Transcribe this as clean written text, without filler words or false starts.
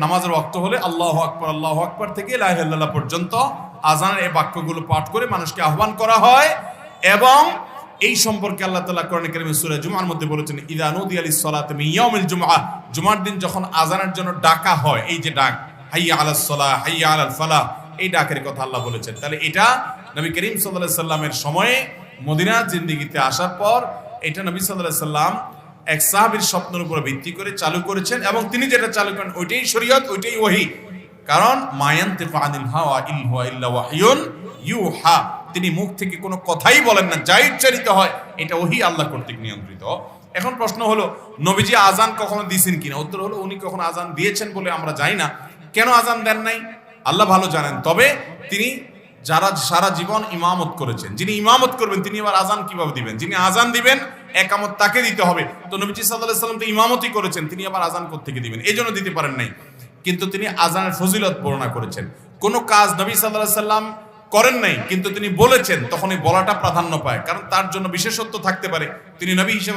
নামাজের ওয়াক্ত হলে আল্লাহু আকবার থেকে লা ইলাহা ইল্লাল্লাহ পর্যন্ত আযানের এই বাক্যগুলো পাঠ করে মানুষকে আহ্বান করা হয়। এবং এই সম্পর্কে আল্লাহ তাআলা কোরআনে কারীমে সূরা জুমার মধ্যে বলেছেন, ইযা নুদিয়া লিস-সালাতি মিন ইয়াউমিল জুমআহ, জুমার দিন যখন আযানের জন্য ডাকা হয়, এই যে ডাক হাইয়া আলাস সালাহ, হাইয়া আলাল ফালাহ, এই ডাকের কথা আল্লাহ বলেছেন। তাহলে এটা নবী করিম সাল্লাল্লাহু আলাইহি সাল্লামের সময়ে মদিনার জিন্দেগিতে আসার পর এটা নবী সাল্লাল্লাহু আলাইহি সাল্লাম এক সাহাবীর স্বপ্নের উপর ভিত্তি করে চালু করেছেন, এবং তিনি যেটা চালু করেন ওইটাই শরীয়ত, ওইটাই ওহী। কারণ মা ইয়ানতিকু আনিল হাওয়া ইন হুয়া ইল্লা ওয়াহয়ুন ইউহা, তিনি মুখ থেকে কোনো কথাই বলেন না, যাই উচ্চারিত হয় এটা ওহী, আল্লাহ কর্তৃক নিয়ন্ত্রিত। এখন প্রশ্ন হলো, নবীজি আজান কখনো দিয়েছেন কিনা? উত্তর হলো, উনি কখনো আজান দিয়েছেন বলে আমরা জানি না। কেন আজান দেন নাই আল্লাহ ভালো জানেন। তবে তিনি যারা সারা জীবন ইমামত করেছেন, যিনি ইমামত করবেন তিনি আবার আজান কিভাবে দিবেন? যিনি আজান দিবেন একামত তাকে দিতে হবে। তো নবীজি সাল্লাল্লাহু আলাইহি সাল্লাম তো ইমামতই করেছেন, তিনি আবার আজান কোত্থেকে দিবেন? এই জন্য দিতে পারেন নাই। কিন্তু তিনি আজানের ফজিলত বর্ণনা করেছেন। কোন কাজ নবী সাল্লাল্লাহু আলাইহি সাল্লাম করেন নাই কিন্তু তিনি বলেছেন, তখন এই বলাটা প্রাধান্য পায়, কারণ তার জন্য বিশেষত্ব থাকতে পারে, তিনি নবী হিসেবে